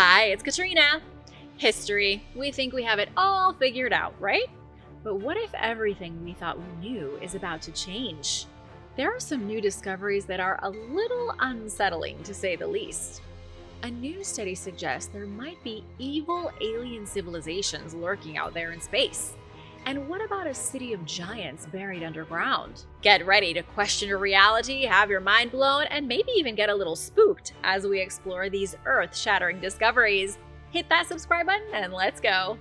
Hi, it's Katrina. History. We think we have it all figured out, right? But what if everything we thought we knew is about to change? There are some new discoveries that are a little unsettling, to say the least. A new study suggests there might be evil alien civilizations lurking out there in space. And what about a city of giants buried underground? Get ready to question your reality, have your mind blown, and maybe even get a little spooked as we explore these earth-shattering discoveries. Hit that subscribe button and let's go.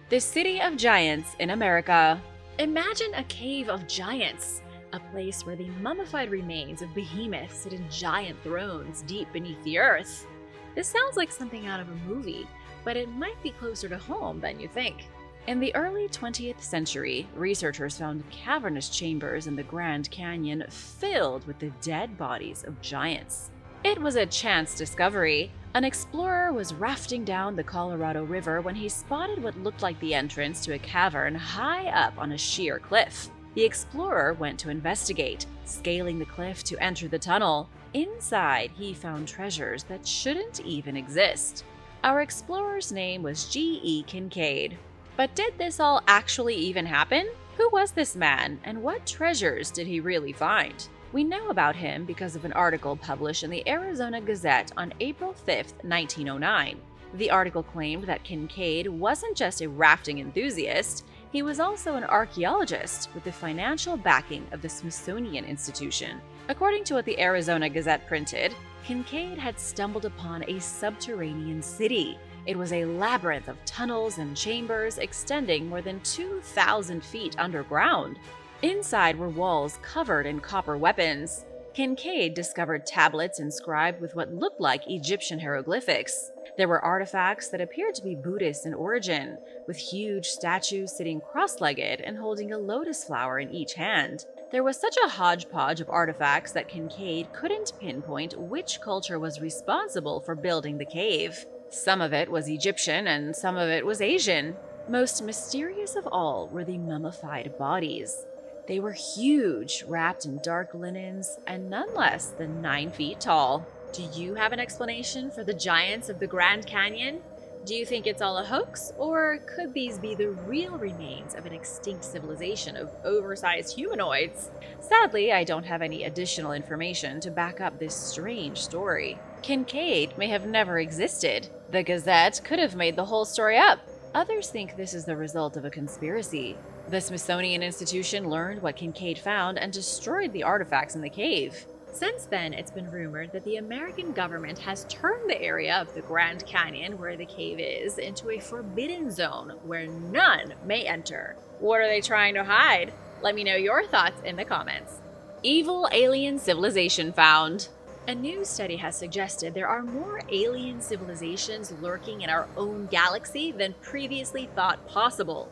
The City of Giants in America. Imagine a cave of giants, a place where the mummified remains of behemoths sit in giant thrones deep beneath the earth. This sounds like something out of a movie, but it might be closer to home than you think. In the early 20th century, researchers found cavernous chambers in the Grand Canyon filled with the dead bodies of giants. It was a chance discovery. An explorer was rafting down the Colorado River when he spotted what looked like the entrance to a cavern high up on a sheer cliff. The explorer went to investigate, scaling the cliff to enter the tunnel. Inside, he found treasures that shouldn't even exist. Our explorer's name was G.E. Kincaid. But did this all actually even happen? Who was this man, and what treasures did he really find? We know about him because of an article published in the Arizona Gazette on April 5, 1909. The article claimed that Kincaid wasn't just a rafting enthusiast, he was also an archaeologist with the financial backing of the Smithsonian Institution. According to what the Arizona Gazette printed, Kincaid had stumbled upon a subterranean city. It was a labyrinth of tunnels and chambers extending more than 2,000 feet underground. Inside were walls covered in copper weapons. Kincaid discovered tablets inscribed with what looked like Egyptian hieroglyphics. There were artifacts that appeared to be Buddhist in origin, with huge statues sitting cross-legged and holding a lotus flower in each hand. There was such a hodgepodge of artifacts that Kincaid couldn't pinpoint which culture was responsible for building the cave. Some of it was Egyptian and some of it was Asian. Most mysterious of all were the mummified bodies. They were huge, wrapped in dark linens, and none less than 9 feet tall. Do you have an explanation for the giants of the Grand Canyon? Do you think it's all a hoax, or could these be the real remains of an extinct civilization of oversized humanoids? Sadly, I don't have any additional information to back up this strange story. Kincaid may have never existed. The Gazette could have made the whole story up. Others think this is the result of a conspiracy. The Smithsonian Institution learned what Kincaid found and destroyed the artifacts in the cave. Since then, it's been rumored that the American government has turned the area of the Grand Canyon where the cave is into a forbidden zone where none may enter. What are they trying to hide? Let me know your thoughts in the comments. Evil alien civilization found. A new study has suggested there are more alien civilizations lurking in our own galaxy than previously thought possible.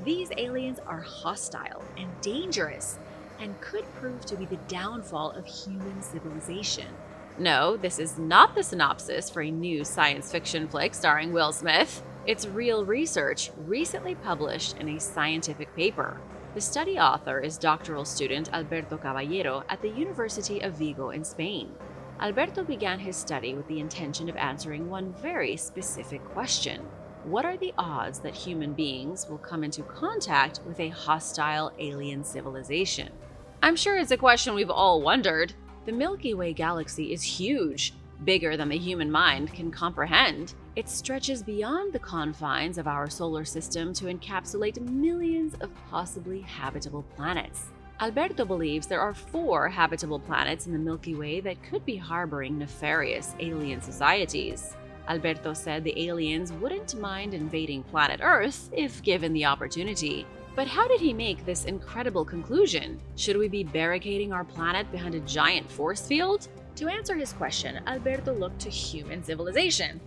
These aliens are hostile and dangerous, and could prove to be the downfall of human civilization. No, this is not the synopsis for a new science fiction flick starring Will Smith. It's real research recently published in a scientific paper. The study author is doctoral student Alberto Caballero at the University of Vigo in Spain. Alberto began his study with the intention of answering one very specific question. What are the odds that human beings will come into contact with a hostile alien civilization? I'm sure it's a question we've all wondered. The Milky Way galaxy is huge, bigger than the human mind can comprehend. It stretches beyond the confines of our solar system to encapsulate millions of possibly habitable planets. Alberto believes there are 4 habitable planets in the Milky Way that could be harboring nefarious alien societies. Alberto said the aliens wouldn't mind invading planet Earth if given the opportunity. But how did he make this incredible conclusion? Should we be barricading our planet behind a giant force field? To answer his question, Alberto looked to human civilization.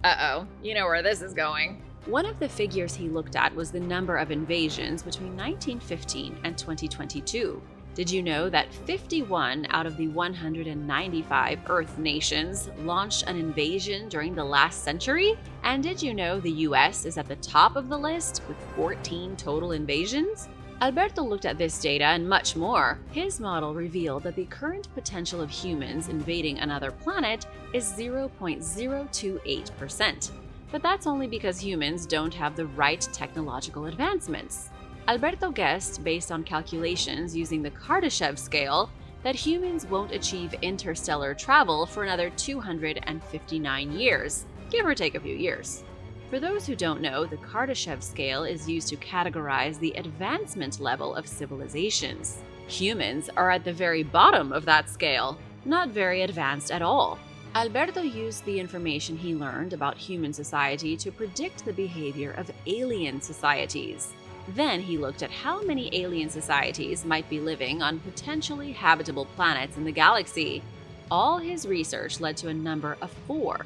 Uh-oh, you know where this is going. One of the figures he looked at was the number of invasions between 1915 and 2022. Did you know that 51 out of the 195 Earth nations launched an invasion during the last century? And did you know the US is at the top of the list with 14 total invasions? Alberto looked at this data and much more. His model revealed that the current potential of humans invading another planet is 0.028%. But that's only because humans don't have the right technological advancements. Alberto guessed, based on calculations using the Kardashev scale, that humans won't achieve interstellar travel for another 259 years, give or take a few years. For those who don't know, the Kardashev scale is used to categorize the advancement level of civilizations. Humans are at the very bottom of that scale, not very advanced at all. Alberto used the information he learned about human society to predict the behavior of alien societies. Then he looked at how many alien societies might be living on potentially habitable planets in the galaxy. All his research led to a number of four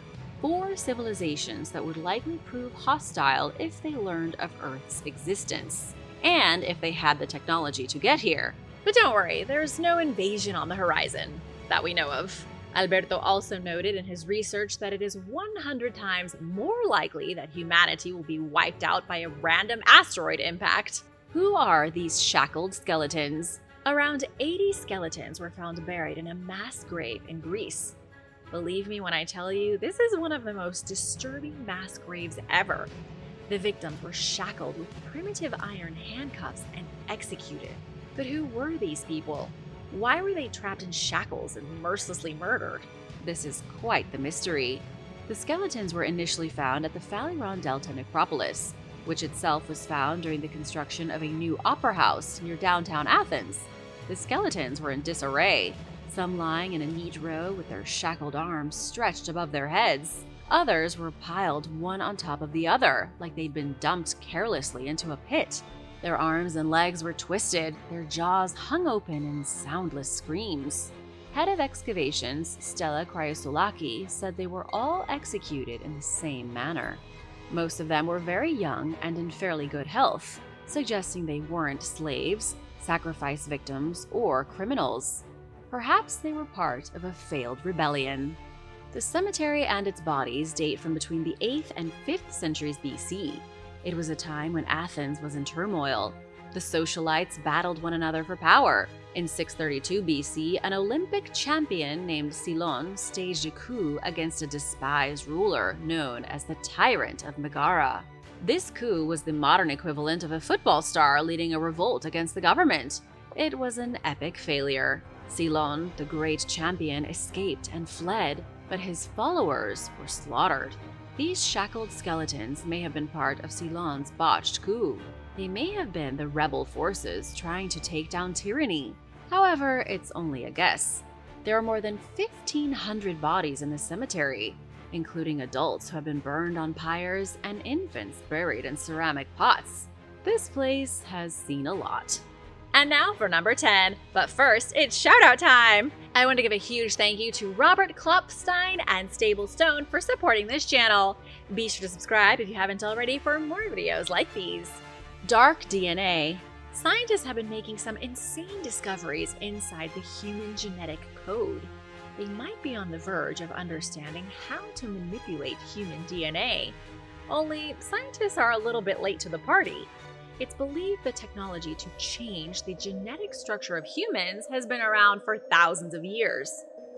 civilizations that would likely prove hostile if they learned of Earth's existence, and if they had the technology to get here. But don't worry, there's no invasion on the horizon that we know of. Alberto also noted in his research that it is 100 times more likely that humanity will be wiped out by a random asteroid impact. Who are these shackled skeletons? Around 80 skeletons were found buried in a mass grave in Greece. Believe me when I tell you, this is one of the most disturbing mass graves ever. The victims were shackled with primitive iron handcuffs and executed. But who were these people? Why were they trapped in shackles and mercilessly murdered? This is quite the mystery. The skeletons were initially found at the Phaleron Delta necropolis, which itself was found during the construction of a new opera house near downtown Athens. The skeletons were in disarray, some lying in a neat row with their shackled arms stretched above their heads. Others were piled one on top of the other, like they'd been dumped carelessly into a pit. Their arms and legs were twisted, their jaws hung open in soundless screams. Head of excavations, Stella Kryosoulaki, said they were all executed in the same manner. Most of them were very young and in fairly good health, suggesting they weren't slaves, sacrifice victims, or criminals. Perhaps they were part of a failed rebellion. The cemetery and its bodies date from between the 8th and 5th centuries BC. It was a time when Athens was in turmoil. The socialites battled one another for power. In 632 BC, an Olympic champion named Cylon staged a coup against a despised ruler known as the Tyrant of Megara. This coup was the modern equivalent of a football star leading a revolt against the government. It was an epic failure. Cylon, the great champion, escaped and fled, but his followers were slaughtered. These shackled skeletons may have been part of Cylon's botched coup. They may have been the rebel forces trying to take down tyranny. However, it's only a guess. There are more than 1,500 bodies in the cemetery, including adults who have been burned on pyres and infants buried in ceramic pots. This place has seen a lot. And now for number 10. But first, it's shoutout time! I want to give a huge thank you to Robert Klopstein and Stable Stone for supporting this channel. Be sure to subscribe if you haven't already for more videos like these. Dark DNA. Scientists have been making some insane discoveries inside the human genetic code. They might be on the verge of understanding how to manipulate human DNA. Only scientists are a little bit late to the party. It's believed the technology to change the genetic structure of humans has been around for thousands of years.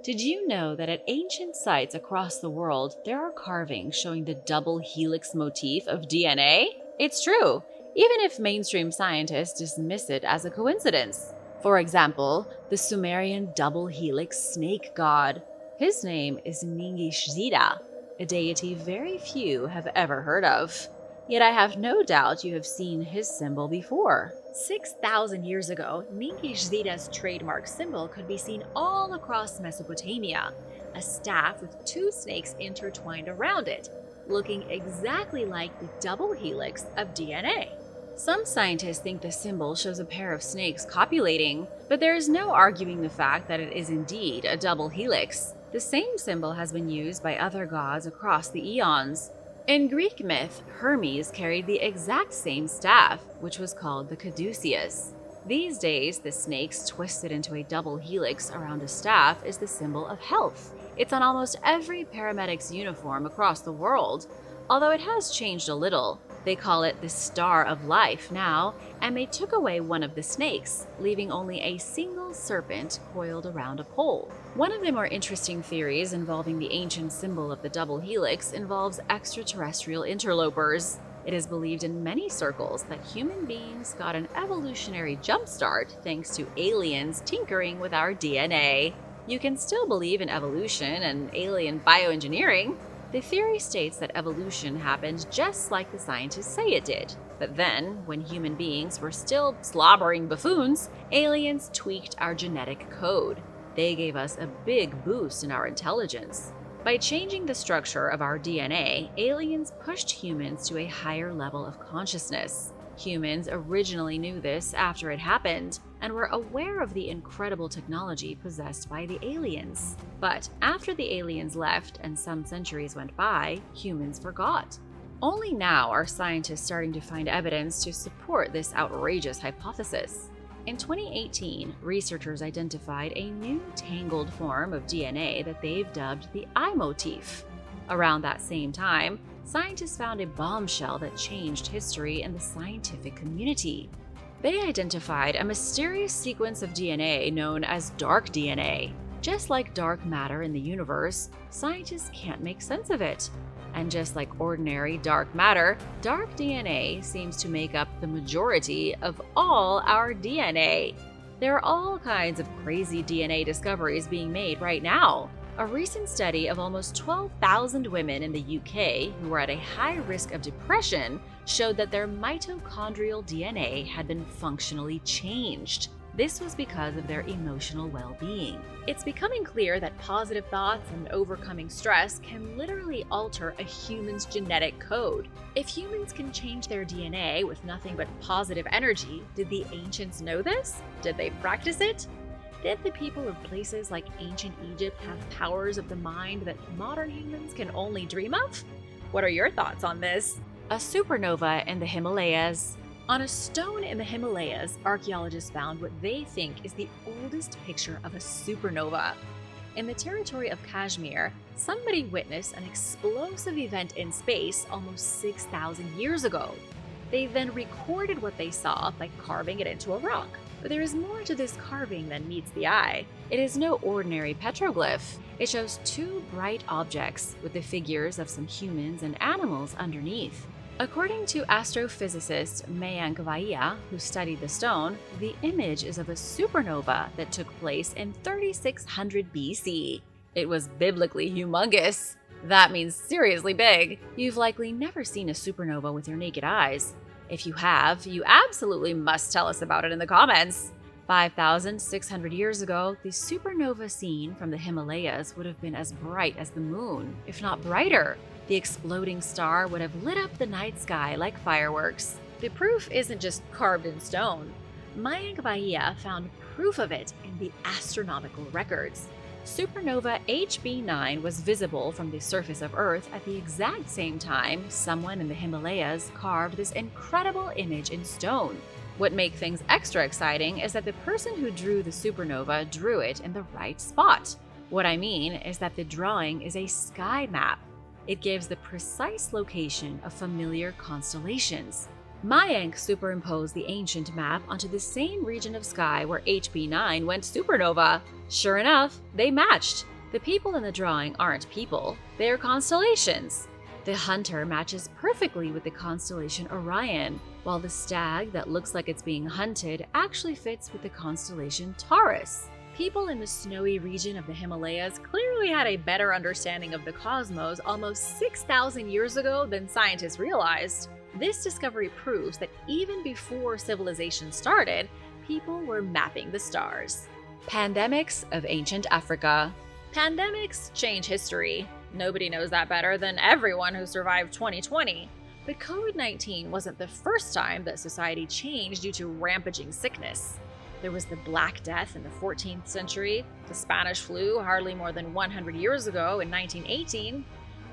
Did you know that at ancient sites across the world, there are carvings showing the double helix motif of DNA? It's true, even if mainstream scientists dismiss it as a coincidence. For example, the Sumerian double helix snake god. His name is Ningishzida, a deity very few have ever heard of. Yet I have no doubt you have seen his symbol before. 6,000 years ago, Ningishzida's trademark symbol could be seen all across Mesopotamia, a staff with two snakes intertwined around it, looking exactly like the double helix of DNA. Some scientists think the symbol shows a pair of snakes copulating, but there is no arguing the fact that it is indeed a double helix. The same symbol has been used by other gods across the eons. In Greek myth, Hermes carried the exact same staff, which was called the caduceus. These days, the snakes twisted into a double helix around a staff is the symbol of health. It's on almost every paramedic's uniform across the world. although it has changed a little. They call it the Star of Life now, and they took away one of the snakes, leaving only a single serpent coiled around a pole. One of the more interesting theories involving the ancient symbol of the double helix involves extraterrestrial interlopers. It is believed in many circles that human beings got an evolutionary jumpstart thanks to aliens tinkering with our DNA. You can still believe in evolution and alien bioengineering. The theory states that evolution happened just like the scientists say it did. But then, when human beings were still slobbering buffoons, aliens tweaked our genetic code. They gave us a big boost in our intelligence. By changing the structure of our DNA, aliens pushed humans to a higher level of consciousness. Humans originally knew this after it happened and were aware of the incredible technology possessed by the aliens. But after the aliens left and some centuries went by, humans forgot. Only now are scientists starting to find evidence to support this outrageous hypothesis. In 2018, researchers identified a new tangled form of DNA that they've dubbed the eye motif. Around that same time, scientists found a bombshell that changed history in the scientific community. They identified a mysterious sequence of DNA known as dark DNA. Just like dark matter in the universe, scientists can't make sense of it. And just like ordinary dark matter, dark DNA seems to make up the majority of all our DNA. There are all kinds of crazy DNA discoveries being made right now. A recent study of almost 12,000 women in the UK who were at a high risk of depression showed that their mitochondrial DNA had been functionally changed. This was because of their emotional well-being. It's becoming clear that positive thoughts and overcoming stress can literally alter a human's genetic code. If humans can change their DNA with nothing but positive energy, did the ancients know this? Did they practice it? Did the people of places like ancient Egypt have powers of the mind that modern humans can only dream of? What are your thoughts on this? A supernova in the Himalayas. On a stone in the Himalayas, archaeologists found what they think is the oldest picture of a supernova. In the territory of Kashmir, somebody witnessed an explosive event in space almost 6,000 years ago. They then recorded what they saw by carving it into a rock. But there is more to this carving than meets the eye. It is no ordinary petroglyph. It shows two bright objects with the figures of some humans and animals underneath. According to astrophysicist Mayan, who studied the stone, the image is of a supernova that took place in 3600 BC. It was biblically humongous. That means seriously big. You've likely never seen a supernova with your naked eyes. If you have, you absolutely must tell us about it in the comments. 5,600 years ago, the supernova seen from the Himalayas would have been as bright as the moon, if not brighter. The exploding star would have lit up the night sky like fireworks. The proof isn't just carved in stone. Mayan found proof of it in the astronomical records. Supernova HB9 was visible from the surface of Earth at the exact same time someone in the Himalayas carved this incredible image in stone. What makes things extra exciting is that the person who drew the supernova drew it in the right spot. What I mean is that the drawing is a sky map. It gives the precise location of familiar constellations. Mayank superimposed the ancient map onto the same region of sky where HB9 went supernova. Sure enough, they matched. The people in the drawing aren't people, they're constellations. The hunter matches perfectly with the constellation Orion, while the stag that looks like it's being hunted actually fits with the constellation Taurus. People in the snowy region of the Himalayas clearly had a better understanding of the cosmos almost 6,000 years ago than scientists realized. This discovery proves that even before civilization started, people were mapping the stars. Pandemics of ancient Africa. Pandemics change history. Nobody knows that better than everyone who survived 2020. But COVID-19 wasn't the first time that society changed due to rampaging sickness. There was the Black Death in the 14th century, the Spanish flu hardly more than 100 years ago in 1918.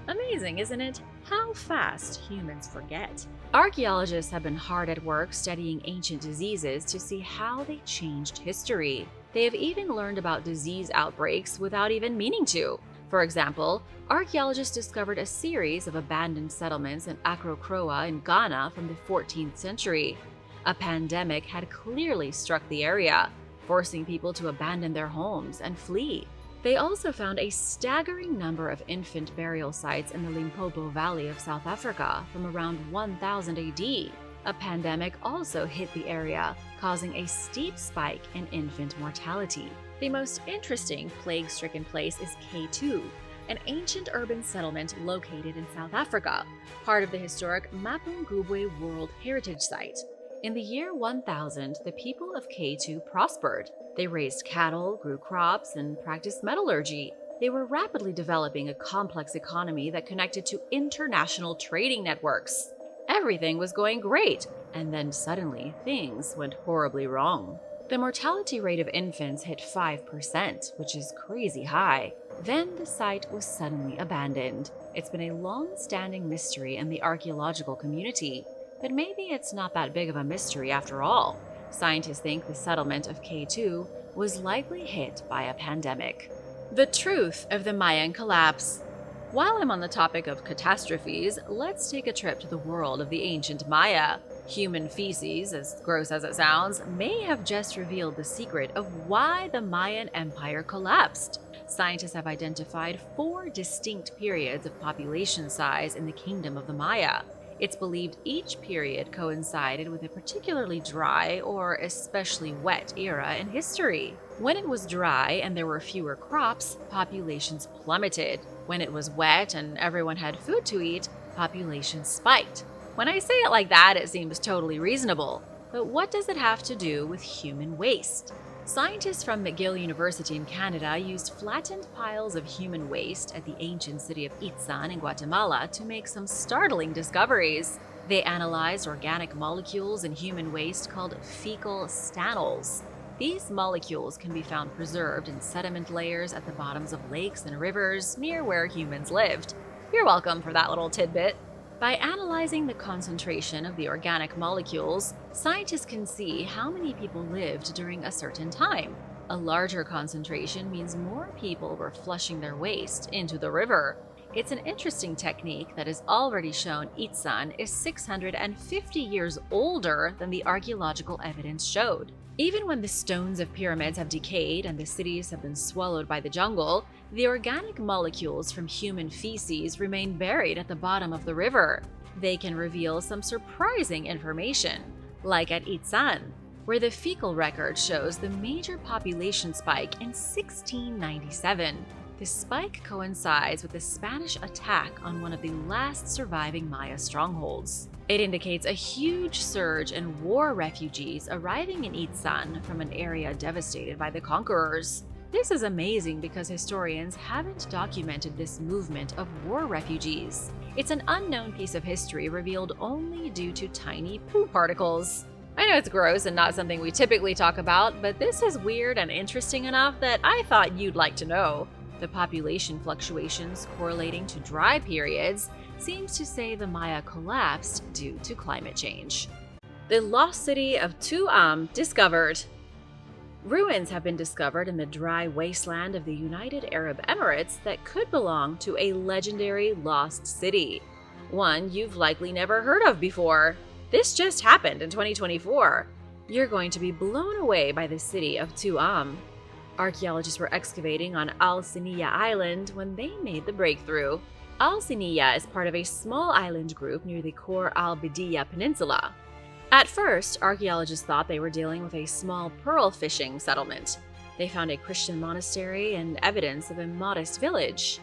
Amazing, isn't it? How fast humans forget. Archaeologists have been hard at work studying ancient diseases to see how they changed history. They have even learned about disease outbreaks without even meaning to. For example, archaeologists discovered a series of abandoned settlements in Acrocroa in Ghana from the 14th century. A pandemic had clearly struck the area, forcing people to abandon their homes and flee. They also found a staggering number of infant burial sites in the Limpopo Valley of South Africa from around 1000 AD. A pandemic also hit the area, causing a steep spike in infant mortality. The most interesting plague-stricken place is K2, an ancient urban settlement located in South Africa, part of the historic Mapungubwe World Heritage Site. In the year 1000, the people of K2 prospered. They raised cattle, grew crops, and practiced metallurgy. They were rapidly developing a complex economy that connected to international trading networks. Everything was going great, and then suddenly things went horribly wrong. The mortality rate of infants hit 5%, which is crazy high. Then the site was suddenly abandoned. It's been a long-standing mystery in the archaeological community, but maybe it's not that big of a mystery after all. Scientists think the settlement of K2 was likely hit by a pandemic. The truth of the Mayan collapse. While I'm on the topic of catastrophes, let's take a trip to the world of the ancient Maya. Human feces, as gross as it sounds, may have just revealed the secret of why the Mayan Empire collapsed. Scientists have identified 4 distinct periods of population size in the kingdom of the Maya. It's believed each period coincided with a particularly dry or especially wet era in history. When it was dry and there were fewer crops, populations plummeted. When it was wet and everyone had food to eat, populations spiked. When I say it like that, it seems totally reasonable. But what does it have to do with human waste? Scientists from McGill University in Canada used flattened piles of human waste at the ancient city of Itzan in Guatemala to make some startling discoveries. They analyzed organic molecules in human waste called fecal stanols. These molecules can be found preserved in sediment layers at the bottoms of lakes and rivers near where humans lived. You're welcome for that little tidbit. By analyzing the concentration of the organic molecules, scientists can see how many people lived during a certain time. A larger concentration means more people were flushing their waste into the river. It's an interesting technique that has already shown Itzan is 650 years older than the archaeological evidence showed. Even when the stones of pyramids have decayed and the cities have been swallowed by the jungle, the organic molecules from human feces remain buried at the bottom of the river. They can reveal some surprising information, like at Itzan, where the fecal record shows the major population spike in 1697. The spike coincides with the Spanish attack on one of the last surviving Maya strongholds. It indicates a huge surge in war refugees arriving in Itzan from an area devastated by the conquerors. This is amazing because historians haven't documented this movement of war refugees. It's an unknown piece of history revealed only due to tiny poo particles. I know it's gross and not something we typically talk about, but this is weird and interesting enough that I thought you'd like to know. The population fluctuations correlating to dry periods seems to say the Maya collapsed due to climate change. The lost city of Tuam discovered. Ruins have been discovered in the dry wasteland of the United Arab Emirates that could belong to a legendary lost city. One you've likely never heard of before. This just happened in 2024. You're going to be blown away by the city of Tuam. Archaeologists were excavating on Al Siniya Island when they made the breakthrough. Al Siniya is part of a small island group near the Khor al-Bidiyah Peninsula. At first, archaeologists thought they were dealing with a small pearl fishing settlement. They found a Christian monastery and evidence of a modest village.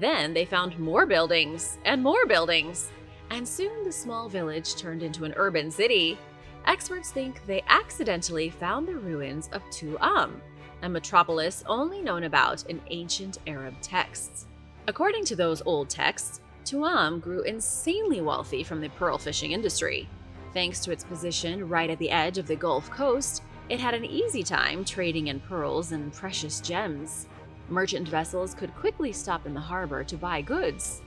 Then they found more buildings, and soon the small village turned into an urban city. Experts think they accidentally found the ruins of Tuam, a metropolis only known about in ancient Arab texts. According to those old texts, Tuam grew insanely wealthy from the pearl fishing industry. Thanks to its position right at the edge of the Gulf Coast, it had an easy time trading in pearls and precious gems. Merchant vessels could quickly stop in the harbor to buy goods.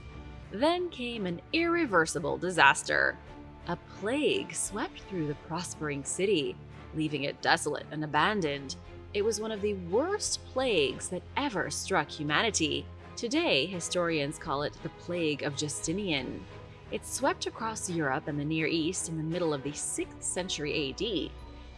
Then came an irreversible disaster. A plague swept through the prospering city, leaving it desolate and abandoned. It was one of the worst plagues that ever struck humanity. Today, historians call it the Plague of Justinian. It swept across Europe and the Near East in the middle of the 6th century AD.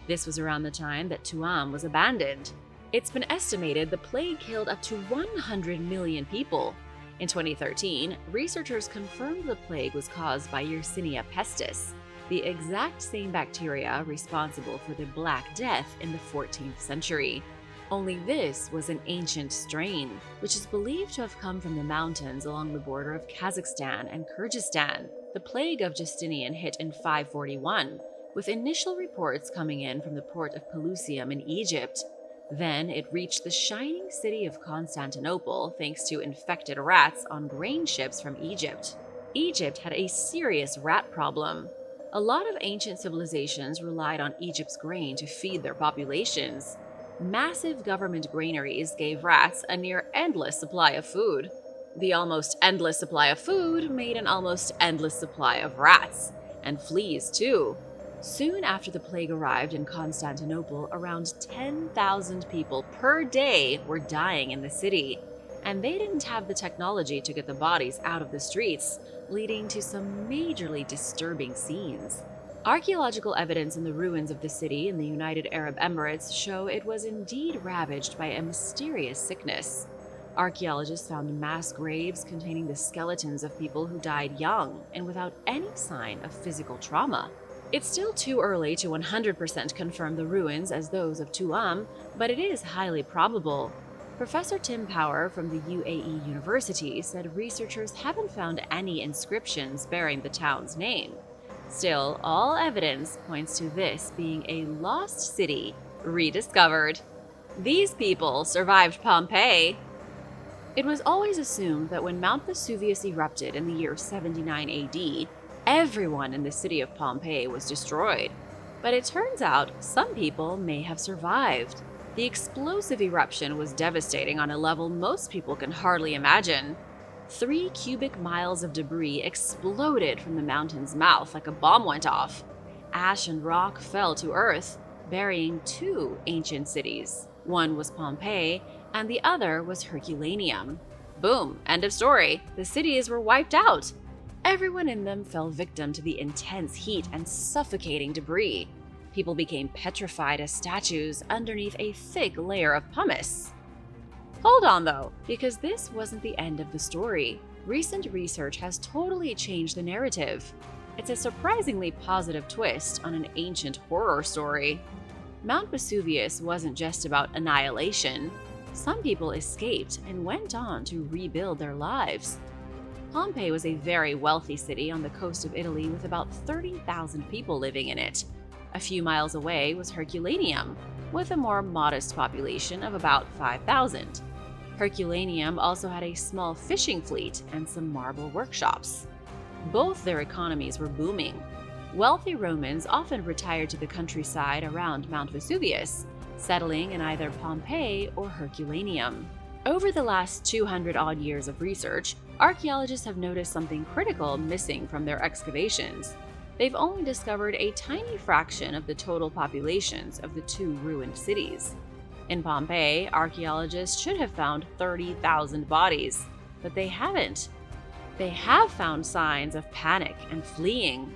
This was around the time that Tuam was abandoned. It's been estimated the plague killed up to 100 million people. In 2013, researchers confirmed the plague was caused by Yersinia pestis, the exact same bacteria responsible for the Black Death in the 14th century. Only this was an ancient strain, which is believed to have come from the mountains along the border of Kazakhstan and Kyrgyzstan. The plague of Justinian hit in 541, with initial reports coming in from the port of Pelusium in Egypt. Then it reached the shining city of Constantinople thanks to infected rats on grain ships from Egypt. Egypt had a serious rat problem. A lot of ancient civilizations relied on Egypt's grain to feed their populations. Massive government granaries gave rats a near endless supply of food. The almost endless supply of food made an almost endless supply of rats, and fleas too. Soon after the plague arrived in Constantinople, around 10,000 people per day were dying in the city, and they didn't have the technology to get the bodies out of the streets, leading to some majorly disturbing scenes. Archaeological evidence in the ruins of the city in the United Arab Emirates show it was indeed ravaged by a mysterious sickness. Archaeologists found mass graves containing the skeletons of people who died young and without any sign of physical trauma. It's still too early to 100% confirm the ruins as those of Tuam, but it is highly probable. Professor Tim Power from the UAE University said researchers haven't found any inscriptions bearing the town's name. Still, all evidence points to this being a lost city rediscovered. These people survived Pompeii. It was always assumed that when Mount Vesuvius erupted in the year 79 AD, everyone in the city of Pompeii was destroyed. But it turns out some people may have survived. The explosive eruption was devastating on a level most people can hardly imagine. 3 cubic miles of debris exploded from the mountain's mouth like a bomb went off. Ash and rock fell to earth, burying 2 ancient cities. One was Pompei, and the other was Herculaneum. Boom, end of story. The cities were wiped out. Everyone in them fell victim to the intense heat and suffocating debris. People became petrified as statues underneath a thick layer of pumice. Hold on though, because this wasn't the end of the story. Recent research has totally changed the narrative. It's a surprisingly positive twist on an ancient horror story. Mount Vesuvius wasn't just about annihilation. Some people escaped and went on to rebuild their lives. Pompeii was a very wealthy city on the coast of Italy with about 30,000 people living in it. A few miles away was Herculaneum, with a more modest population of about 5,000. Herculaneum also had a small fishing fleet and some marble workshops. Both their economies were booming. Wealthy Romans often retired to the countryside around Mount Vesuvius, settling in either Pompeii or Herculaneum. Over the last 200-odd years of research, archaeologists have noticed something critical missing from their excavations. They've only discovered a tiny fraction of the total populations of the 2 ruined cities. In Pompeii, archaeologists should have found 30,000 bodies, but they haven't. They have found signs of panic and fleeing.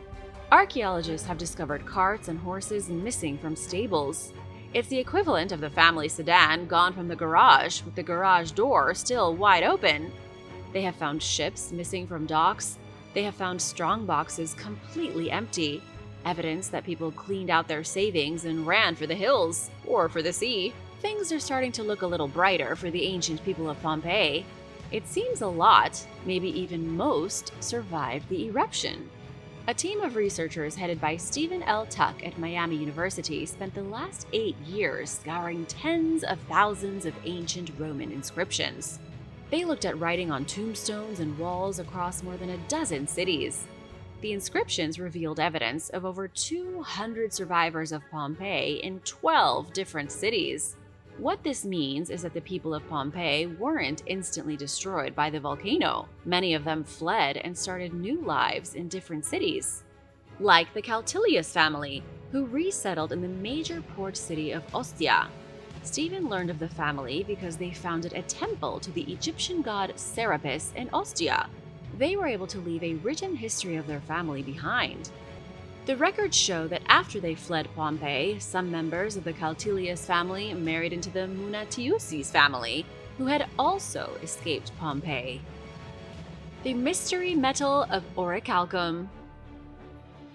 Archaeologists have discovered carts and horses missing from stables. It's the equivalent of the family sedan gone from the garage, with the garage door still wide open. They have found ships missing from docks. They have found strong boxes completely empty, evidence that people cleaned out their savings and ran for the hills, or for the sea. Things are starting to look a little brighter for the ancient people of Pompeii. It seems a lot, maybe even most, survived the eruption. A team of researchers headed by Stephen L. Tuck at Miami University spent the last 8 years scouring tens of thousands of ancient Roman inscriptions. They looked at writing on tombstones and walls across more than a dozen cities. The inscriptions revealed evidence of over 200 survivors of Pompeii in 12 different cities. What this means is that the people of Pompeii weren't instantly destroyed by the volcano. Many of them fled and started new lives in different cities. Like the Caltilius family, who resettled in the major port city of Ostia. Stephen learned of the family because they founded a temple to the Egyptian god Serapis in Ostia. They were able to leave a written history of their family behind. The records show that after they fled Pompei, some members of the Caltilius family married into the Munatiuses family, who had also escaped Pompei. The mystery metal of orichalcum.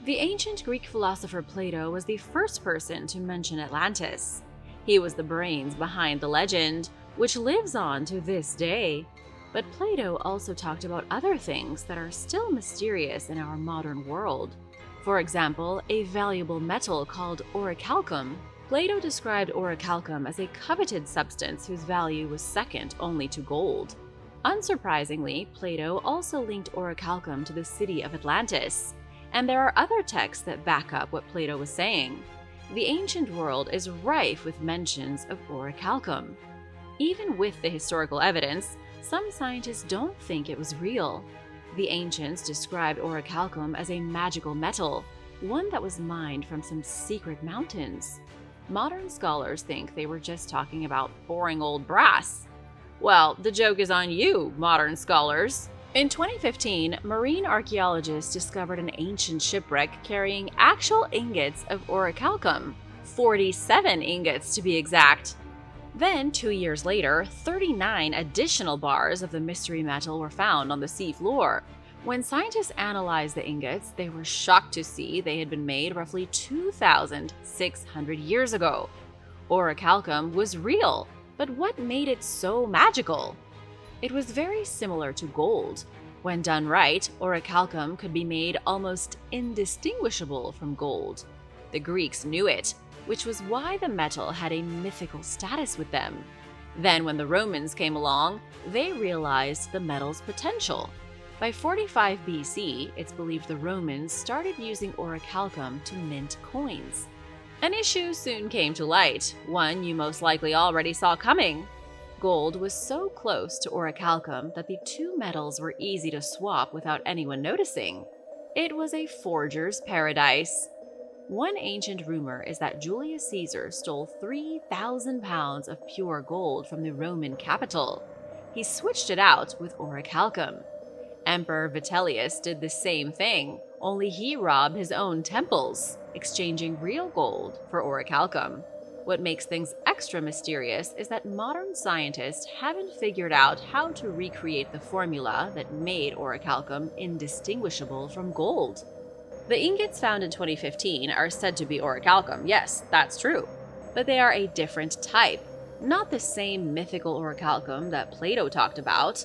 The ancient Greek philosopher Plato was the first person to mention Atlantis. He was the brains behind the legend, which lives on to this day. But Plato also talked about other things that are still mysterious in our modern world. For example, a valuable metal called orichalcum. Plato described orichalcum as a coveted substance whose value was second only to gold. Unsurprisingly, Plato also linked orichalcum to the city of Atlantis, and there are other texts that back up what Plato was saying. The ancient world is rife with mentions of orichalcum. Even with the historical evidence, some scientists don't think it was real. The ancients described orichalcum as a magical metal, one that was mined from some secret mountains. Modern scholars think they were just talking about boring old brass. Well, the joke is on you, modern scholars. In 2015, marine archaeologists discovered an ancient shipwreck carrying actual ingots of orichalcum, 47 ingots to be exact. Then, 2 years later, 39 additional bars of the mystery metal were found on the sea floor. When scientists analyzed the ingots, they were shocked to see they had been made roughly 2,600 years ago. Orichalcum was real, but what made it so magical? It was very similar to gold. When done right, orichalcum could be made almost indistinguishable from gold. The Greeks knew it, which was why the metal had a mythical status with them. Then when the Romans came along, they realized the metal's potential. By 45 BC, it's believed the Romans started using orichalcum to mint coins. An issue soon came to light, one you most likely already saw coming. Gold was so close to orichalcum that the two metals were easy to swap without anyone noticing. It was a forger's paradise. One ancient rumor is that Julius Caesar stole 3,000 pounds of pure gold from the Roman capital. He switched it out with orichalcum. Emperor Vitellius did the same thing, only he robbed his own temples, exchanging real gold for orichalcum. What makes things extra mysterious is that modern scientists haven't figured out how to recreate the formula that made orichalcum indistinguishable from gold. The ingots found in 2015 are said to be orichalcum, yes, that's true. But they are a different type, not the same mythical orichalcum that Plato talked about.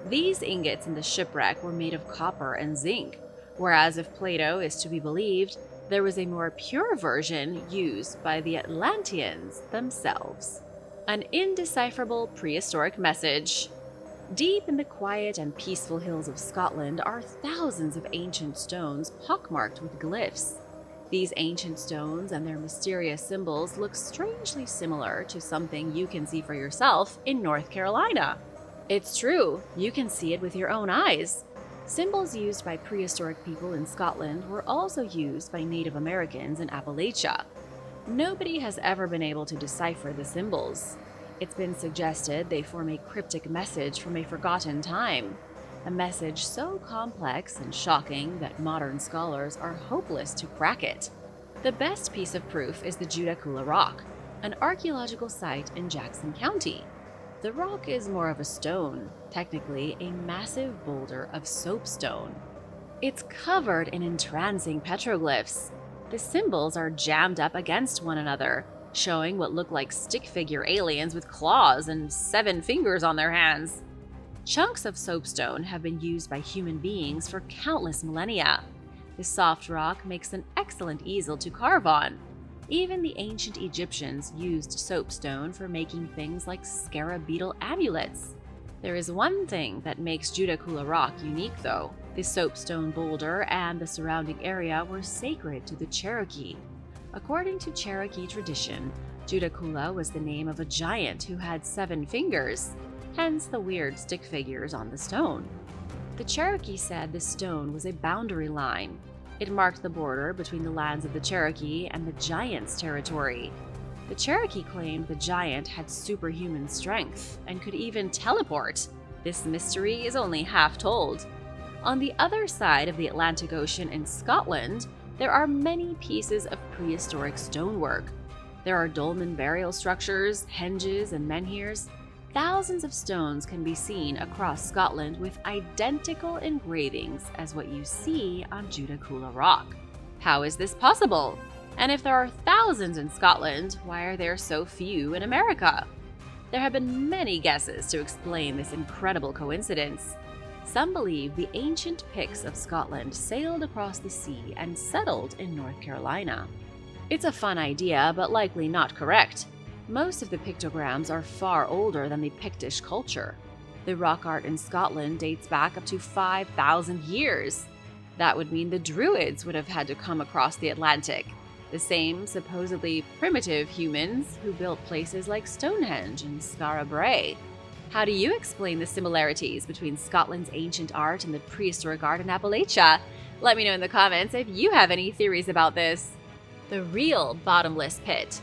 These ingots in the shipwreck were made of copper and zinc, whereas if Plato is to be believed, there was a more pure version used by the Atlanteans themselves. An indecipherable prehistoric message. Deep in the quiet and peaceful hills of Scotland are thousands of ancient stones pockmarked with glyphs. These ancient stones and their mysterious symbols look strangely similar to something you can see for yourself in North Carolina. It's true, you can see it with your own eyes. Symbols used by prehistoric people in Scotland were also used by Native Americans in Appalachia. Nobody has ever been able to decipher the symbols. It's been suggested they form a cryptic message from a forgotten time, a message so complex and shocking that modern scholars are hopeless to crack it. The best piece of proof is the Judah-Kula Rock, an archaeological site in Jackson County. The rock is more of a stone, technically a massive boulder of soapstone. It's covered in entrancing petroglyphs. The symbols are jammed up against one another, showing what look like stick figure aliens with claws and 7 fingers on their hands. Chunks of soapstone have been used by human beings for countless millennia. The soft rock makes an excellent easel to carve on. Even the ancient Egyptians used soapstone for making things like scarab beetle amulets. There is one thing that makes Judah-Kula Rock unique though. The soapstone boulder and the surrounding area were sacred to the Cherokee. According to Cherokee tradition, Judah-Kula was the name of a giant who had 7 fingers, hence the weird stick figures on the stone. The Cherokee said the stone was a boundary line. It marked the border between the lands of the Cherokee and the Giants' territory. The Cherokee claimed the giant had superhuman strength and could even teleport. This mystery is only half told. On the other side of the Atlantic Ocean in Scotland, there are many pieces of prehistoric stonework. There are dolmen burial structures, henges, and menhirs. Thousands of stones can be seen across Scotland with identical engravings as what you see on Judakula Rock. How is this possible? And if there are thousands in Scotland, why are there so few in America? There have been many guesses to explain this incredible coincidence. Some believe the ancient Picts of Scotland sailed across the sea and settled in North Carolina. It's a fun idea, but likely not correct. Most of the pictograms are far older than the Pictish culture. The rock art in Scotland dates back up to 5,000 years. That would mean the Druids would have had to come across the Atlantic, the same supposedly primitive humans who built places like Stonehenge and Skara Brae. How do you explain the similarities between Scotland's ancient art and the prehistoric art in Appalachia? Let me know in the comments if you have any theories about this. The real bottomless pit.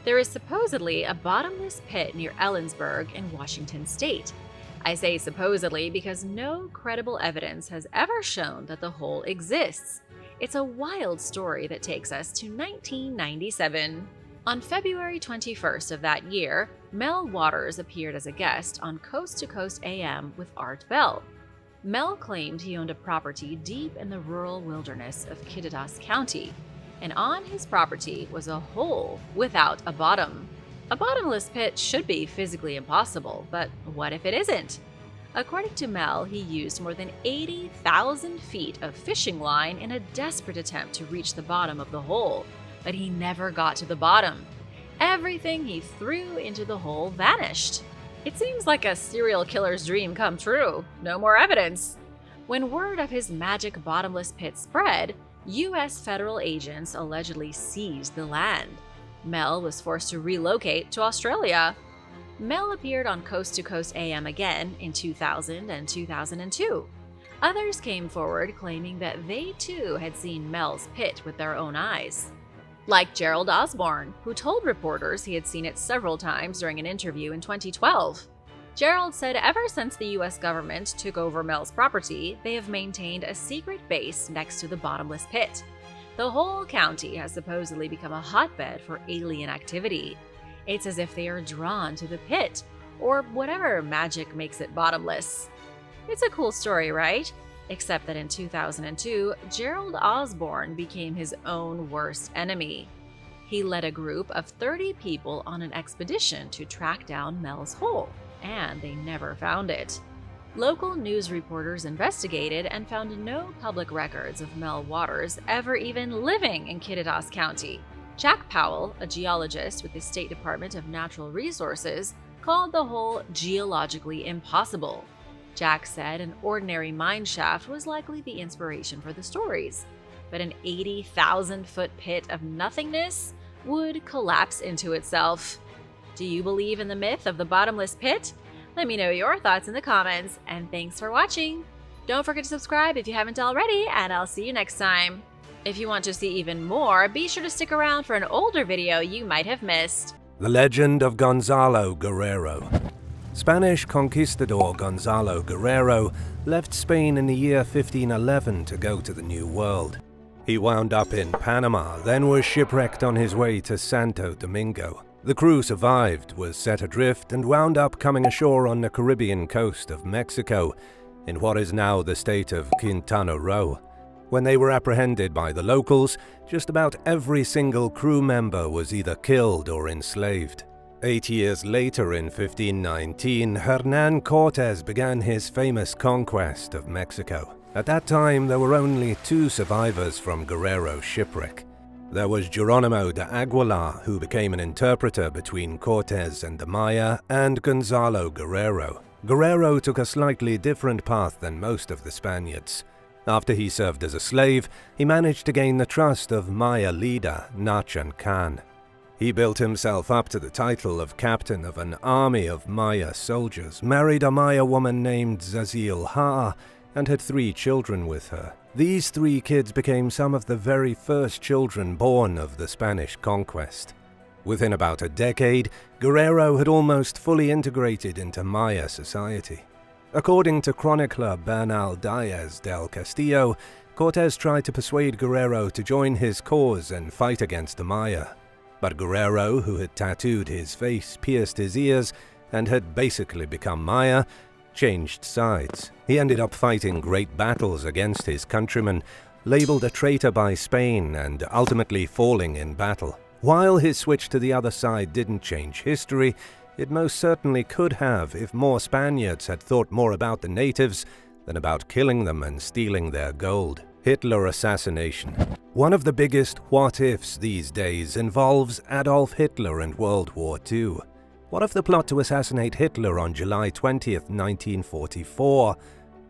There is supposedly a bottomless pit near Ellensburg in Washington state. I say supposedly because no credible evidence has ever shown that the hole exists. It's a wild story that takes us to 1997. On February 21st of that year, Mel Waters appeared as a guest on Coast to Coast AM with Art Bell. Mel claimed he owned a property deep in the rural wilderness of Kittitas County, and on his property was a hole without a bottom. A bottomless pit should be physically impossible, but what if it isn't? According to Mel, he used more than 80,000 feet of fishing line in a desperate attempt to reach the bottom of the hole, but he never got to the bottom. Everything he threw into the hole vanished. It seems like a serial killer's dream come true. No more evidence. When word of his magic bottomless pit spread, U.S. federal agents allegedly seized the land. Mel was forced to relocate to Australia. Mel appeared on Coast to Coast AM again in 2000 and 2002. Others came forward claiming that they too had seen Mel's pit with their own eyes. Like Gerald Osborne, who told reporters he had seen it several times during an interview in 2012. Gerald said ever since the U.S. government took over Mel's property, they have maintained a secret base next to the bottomless pit. The whole county has supposedly become a hotbed for alien activity. It's as if they are drawn to the pit, or whatever magic makes it bottomless. It's a cool story, right? Except that in 2002, Gerald Osborne became his own worst enemy. He led a group of 30 people on an expedition to track down Mel's hole, and they never found it. Local news reporters investigated and found no public records of Mel Waters ever even living in Kittitas County. Jack Powell, a geologist with the State Department of Natural Resources, called the hole geologically impossible. Jack said an ordinary mine shaft was likely the inspiration for the stories, but an 80,000-foot pit of nothingness would collapse into itself. Do you believe in the myth of the bottomless pit? Let me know your thoughts in the comments, and thanks for watching! Don't forget to subscribe if you haven't already, and I'll see you next time. If you want to see even more, be sure to stick around for an older video you might have missed. The legend of Gonzalo Guerrero. Spanish conquistador Gonzalo Guerrero left Spain in the year 1511 to go to the New World. He wound up in Panama, then was shipwrecked on his way to Santo Domingo. The crew survived, was set adrift, and wound up coming ashore on the Caribbean coast of Mexico, in what is now the state of Quintana Roo. When they were apprehended by the locals, just about every single crew member was either killed or enslaved. 8 years later, in 1519, Hernan Cortes began his famous conquest of Mexico. At that time, there were only 2 survivors from Guerrero's shipwreck. There was Geronimo de Aguilar, who became an interpreter between Cortes and the Maya, and Gonzalo Guerrero. Guerrero took a slightly different path than most of the Spaniards. After he served as a slave, he managed to gain the trust of Maya leader Nachan Khan. He built himself up to the title of captain of an army of Maya soldiers, married a Maya woman named Zazil Ha, and had 3 children with her. These 3 kids became some of the very first children born of the Spanish conquest. Within about a decade, Guerrero had almost fully integrated into Maya society. According to chronicler Bernal Diaz del Castillo, Cortés tried to persuade Guerrero to join his cause and fight against the Maya. But Guerrero, who had tattooed his face, pierced his ears, and had basically become Maya, changed sides. He ended up fighting great battles against his countrymen, labeled a traitor by Spain, and ultimately falling in battle. While his switch to the other side didn't change history, it most certainly could have if more Spaniards had thought more about the natives than about killing them and stealing their gold. Hitler assassination. One of the biggest what-ifs these days involves Adolf Hitler and World War II. What if the plot to assassinate Hitler on July 20th, 1944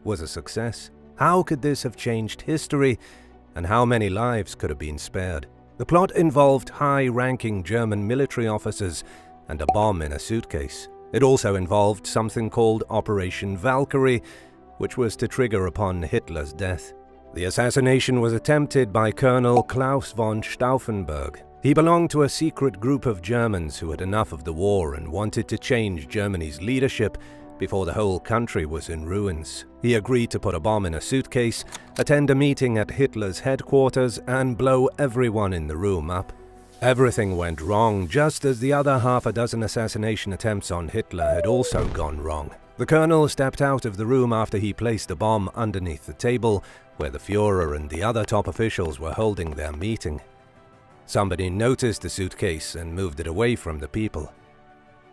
was a success? How could this have changed history, and how many lives could have been spared? The plot involved high-ranking German military officers and a bomb in a suitcase. It also involved something called Operation Valkyrie, which was to trigger upon Hitler's death. The assassination was attempted by Colonel Klaus von Stauffenberg. He belonged to a secret group of Germans who had enough of the war and wanted to change Germany's leadership before the whole country was in ruins. He agreed to put a bomb in a suitcase, attend a meeting at Hitler's headquarters, and blow everyone in the room up. Everything went wrong, just as the other half a dozen assassination attempts on Hitler had also gone wrong. The colonel stepped out of the room after he placed a bomb underneath the table where the Führer and the other top officials were holding their meeting. Somebody noticed the suitcase and moved it away from the people.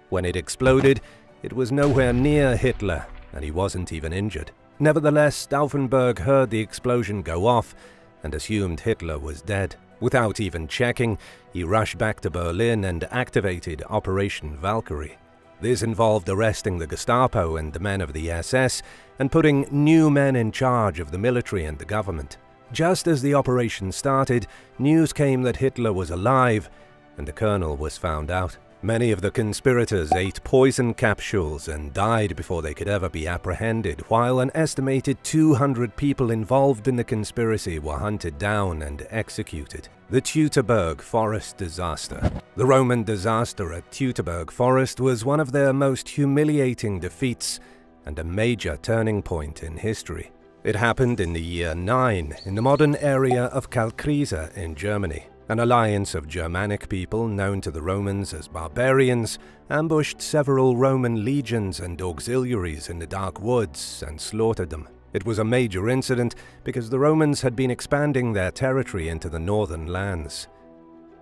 When it exploded, it was nowhere near Hitler, and he wasn't even injured. Nevertheless, Stauffenberg heard the explosion go off and assumed Hitler was dead. Without even checking, he rushed back to Berlin and activated Operation Valkyrie. This involved arresting the Gestapo and the men of the SS and putting new men in charge of the military and the government. Just as the operation started, news came that Hitler was alive, and the colonel was found out. Many of the conspirators ate poison capsules and died before they could ever be apprehended, while an estimated 200 people involved in the conspiracy were hunted down and executed. The Teutoburg Forest Disaster. The Roman disaster at Teutoburg Forest was one of their most humiliating defeats and a major turning point in history. It happened in the year 9 in the modern area of Kalkriese in Germany. An alliance of Germanic people, known to the Romans as barbarians, ambushed several Roman legions and auxiliaries in the dark woods and slaughtered them. It was a major incident because the Romans had been expanding their territory into the northern lands.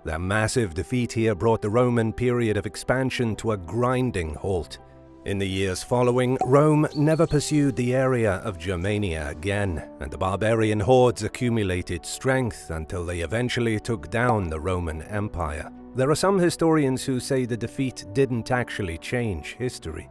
Their massive defeat here brought the Roman period of expansion to a grinding halt. In the years following, Rome never pursued the area of Germania again, and the barbarian hordes accumulated strength until they eventually took down the Roman Empire. There are some historians who say the defeat didn't actually change history.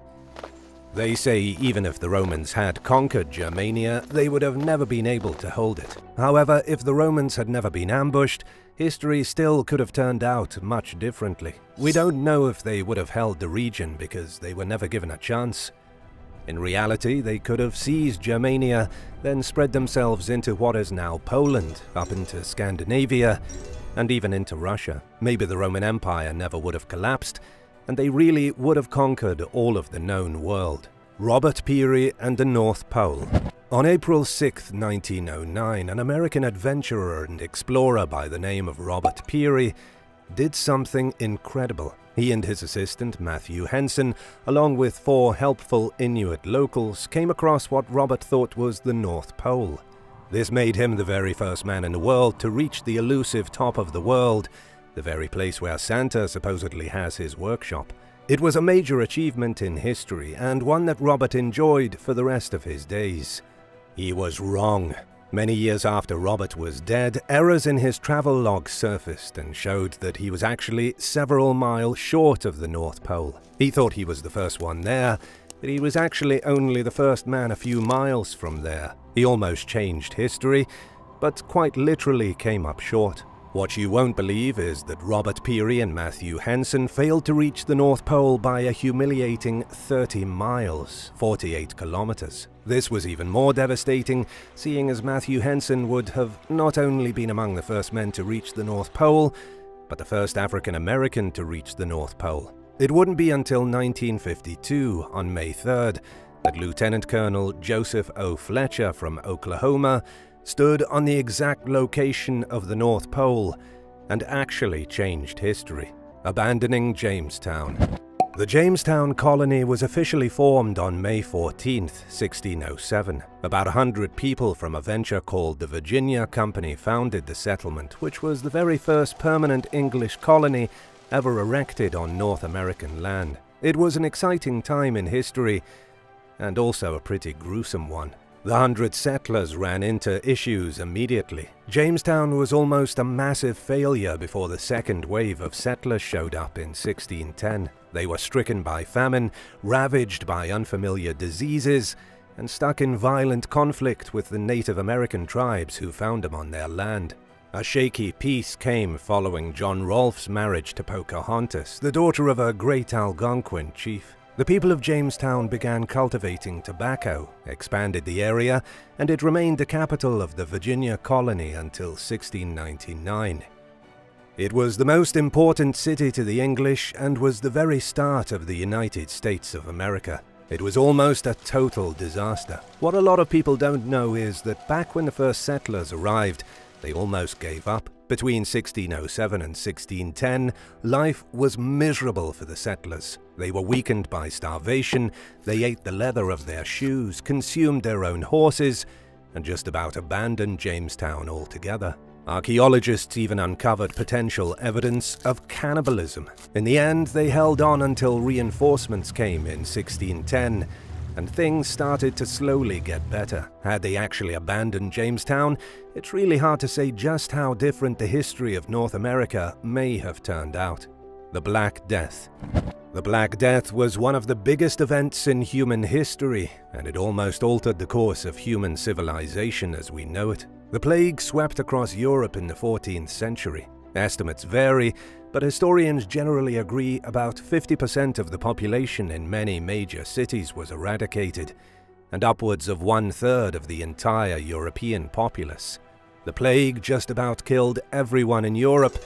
They say even if the Romans had conquered Germania, they would have never been able to hold it. However, if the Romans had never been ambushed, history still could have turned out much differently. We don't know if they would have held the region because they were never given a chance. In reality, they could have seized Germania, then spread themselves into what is now Poland, up into Scandinavia, and even into Russia. Maybe the Roman Empire never would have collapsed, and they really would have conquered all of the known world. Robert Peri and the North Pole. On April 6, 1909, an American adventurer and explorer by the name of Robert Peri did something incredible. He and his assistant, Matthew Henson, along with 4 helpful Inuit locals, came across what Robert thought was the North Pole. This made him the very first man in the world to reach the elusive top of the world, the very place where Santa supposedly has his workshop. It was a major achievement in history, and one that Robert enjoyed for the rest of his days. He was wrong. Many years after Robert was dead, errors in his travel logs surfaced and showed that he was actually several miles short of the North Pole. He thought he was the first one there, but he was actually only the first man a few miles from there. He almost changed history, but quite literally came up short. What you won't believe is that Robert Peri and Matthew Henson failed to reach the North Pole by a humiliating 30 miles, 48 kilometers. This was even more devastating, seeing as Matthew Henson would have not only been among the first men to reach the North Pole, but the first African American to reach the North Pole. It wouldn't be until 1952, on May 3rd, that Lieutenant Colonel Joseph O. Fletcher from Oklahoma stood on the exact location of the North Pole and actually changed history, abandoning Jamestown. The Jamestown colony was officially formed on May 14, 1607. About 100 people from a venture called the Virginia Company founded the settlement, which was the very first permanent English colony ever erected on North American land. It was an exciting time in history, and also a pretty gruesome one. The 100 settlers ran into issues immediately. Jamestown was almost a massive failure before the second wave of settlers showed up in 1610. They were stricken by famine, ravaged by unfamiliar diseases, and stuck in violent conflict with the Native American tribes who found them on their land. A shaky peace came following John Rolfe's marriage to Pocahontas, the daughter of a great Algonquin chief. The people of Jamestown began cultivating tobacco, expanded the area, and it remained the capital of the Virginia colony until 1699. It was the most important city to the English and was the very start of the United States of America. It was almost a total disaster. What a lot of people don't know is that back when the first settlers arrived, they almost gave up. Between 1607 and 1610, life was miserable for the settlers. They were weakened by starvation, they ate the leather of their shoes, consumed their own horses, and just about abandoned Jamestown altogether. Archaeologists even uncovered potential evidence of cannibalism. In the end, they held on until reinforcements came in 1610, and things started to slowly get better. Had they actually abandoned Jamestown, it's really hard to say just how different the history of North America may have turned out. The Black Death. The Black Death was one of the biggest events in human history, and it almost altered the course of human civilization as we know it. The plague swept across Europe in the 14th century. Estimates vary, but historians generally agree about 50% of the population in many major cities was eradicated, and upwards of 1/3 of the entire European populace. The plague just about killed everyone in Europe,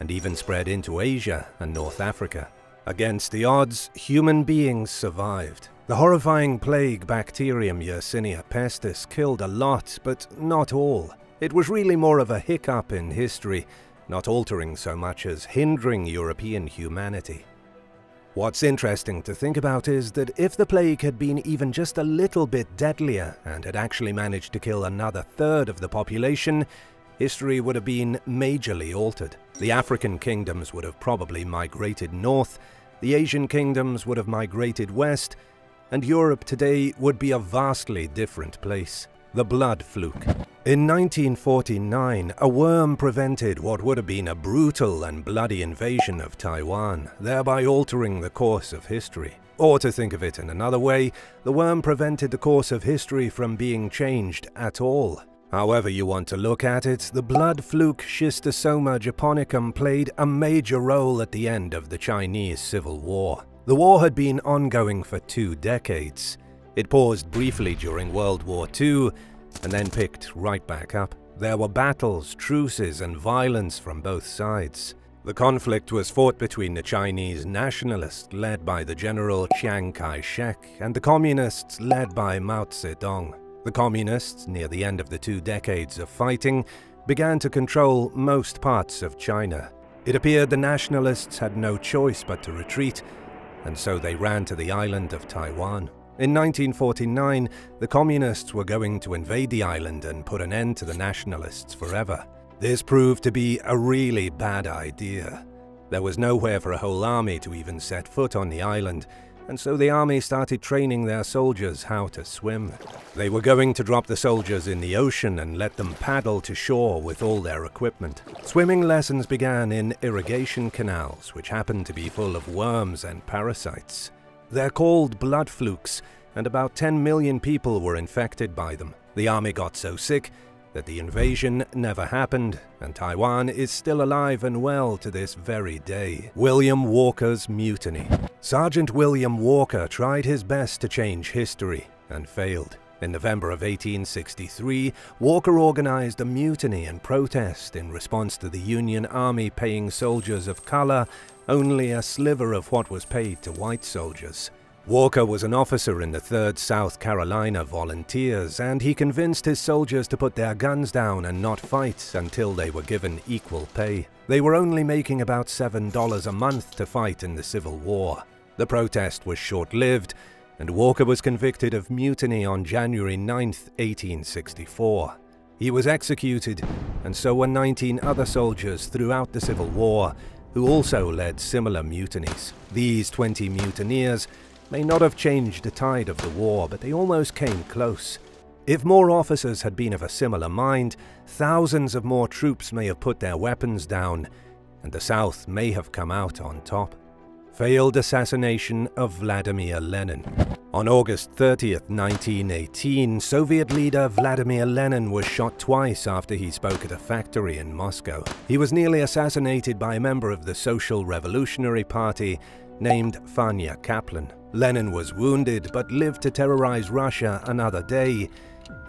and even spread into Asia and North Africa. Against the odds, human beings survived. The horrifying plague bacterium Yersinia pestis killed a lot, but not all. It was really more of a hiccup in history, not altering so much as hindering European humanity. What's interesting to think about is that if the plague had been even just a little bit deadlier and had actually managed to kill another third of the population, history would have been majorly altered. The African kingdoms would have probably migrated north, the Asian kingdoms would have migrated west, and Europe today would be a vastly different place. The Blood Fluke. In 1949, a worm prevented what would have been a brutal and bloody invasion of Taiwan, thereby altering the course of history. Or to think of it in another way, the worm prevented the course of history from being changed at all. However you want to look at it, the Blood Fluke Schistosoma japonicum played a major role at the end of the Chinese Civil War. The war had been ongoing for 2 decades. It paused briefly during World War II, and then picked right back up. There were battles, truces, and violence from both sides. The conflict was fought between the Chinese nationalists led by the General Chiang Kai-shek and the communists led by Mao Zedong. The communists, near the end of the 2 decades of fighting, began to control most parts of China. It appeared the nationalists had no choice but to retreat, and so they ran to the island of Taiwan. In 1949, the communists were going to invade the island and put an end to the nationalists forever. This proved to be a really bad idea. There was nowhere for a whole army to even set foot on the island, and so the army started training their soldiers how to swim. They were going to drop the soldiers in the ocean and let them paddle to shore with all their equipment. Swimming lessons began in irrigation canals, which happened to be full of worms and parasites. They're called blood flukes, and about 10 million people were infected by them. The army got so sick that the invasion never happened, and Taiwan is still alive and well to this very day. William Walker's Mutiny. Sergeant William Walker tried his best to change history and failed. In November of 1863, Walker organized a mutiny and protest in response to the Union Army paying soldiers of color only a sliver of what was paid to white soldiers. Walker was an officer in the 3rd South Carolina Volunteers, and he convinced his soldiers to put their guns down and not fight until they were given equal pay. They were only making about $7 a month to fight in the Civil War. The protest was short-lived, and Walker was convicted of mutiny on January 9, 1864. He was executed, and so were 19 other soldiers throughout the Civil War, who also led similar mutinies. These 20 mutineers may not have changed the tide of the war, but they almost came close. If more officers had been of a similar mind, thousands of more troops may have put their weapons down, and the South may have come out on top. Failed assassination of Vladimir Lenin. On August 30th, 1918, Soviet leader Vladimir Lenin was shot twice after he spoke at a factory in Moscow. He was nearly assassinated by a member of the Social Revolutionary Party named Vanya Kaplan. Lenin was wounded but lived to terrorize Russia another day,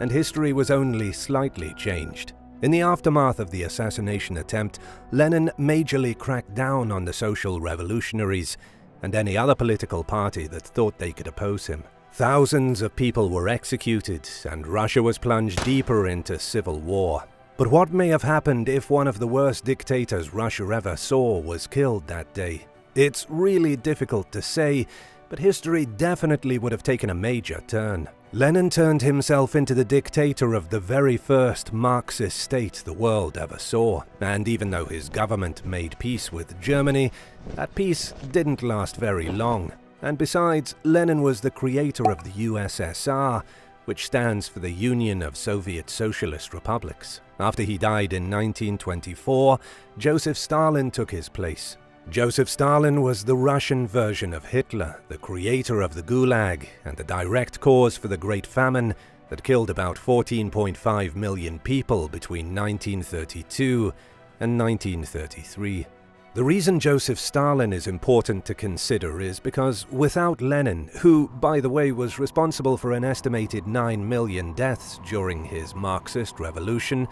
and history was only slightly changed. In the aftermath of the assassination attempt, Lenin majorly cracked down on the Social Revolutionaries and any other political party that thought they could oppose him. Thousands of people were executed, and Russia was plunged deeper into civil war. But what may have happened if one of the worst dictators Russia ever saw was killed that day? It's really difficult to say, but history definitely would have taken a major turn. Lenin turned himself into the dictator of the very first Marxist state the world ever saw, and even though his government made peace with Germany, that peace didn't last very long. And besides, Lenin was the creator of the USSR, which stands for the Union of Soviet Socialist Republics. After he died in 1924, Joseph Stalin took his place. Joseph Stalin was the Russian version of Hitler, the creator of the Gulag, and the direct cause for the Great Famine that killed about 14.5 million people between 1932 and 1933. The reason Joseph Stalin is important to consider is because without Lenin, who, by the way, was responsible for an estimated 9 million deaths during his Marxist revolution,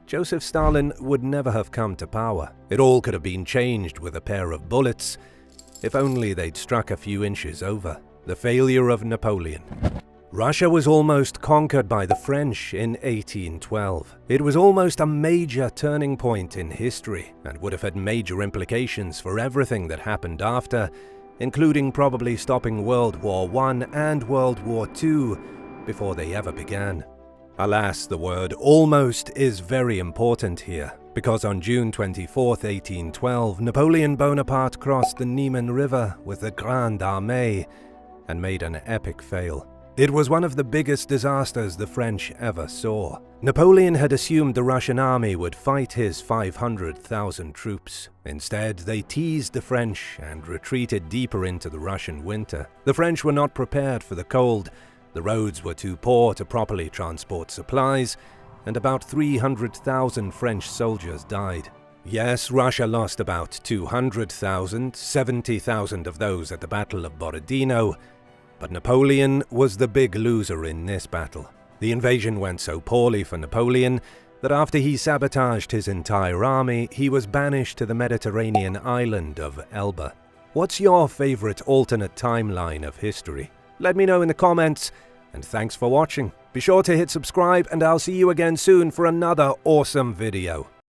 Joseph Stalin would never have come to power. It all could have been changed with a pair of bullets, if only they'd struck a few inches over. The failure of Napoleon. Russia was almost conquered by the French in 1812. It was almost a major turning point in history, and would have had major implications for everything that happened after, including probably stopping World War I and World War II before they ever began. Alas, the word almost is very important here, because on June 24, 1812, Napoleon Bonaparte crossed the Niemen River with the Grande Armée and made an epic fail. It was one of the biggest disasters the French ever saw. Napoleon had assumed the Russian army would fight his 500,000 troops. Instead, they teased the French and retreated deeper into the Russian winter. The French were not prepared for the cold. The roads were too poor to properly transport supplies, and about 300,000 French soldiers died. Yes, Russia lost about 200,000, 70,000 of those at the Battle of Borodino, but Napoleon was the big loser in this battle. The invasion went so poorly for Napoleon that after he sabotaged his entire army, he was banished to the Mediterranean island of Elba. What's your favorite alternate timeline of history? Let me know in the comments, and thanks for watching. Be sure to hit subscribe, and I'll see you again soon for another awesome video.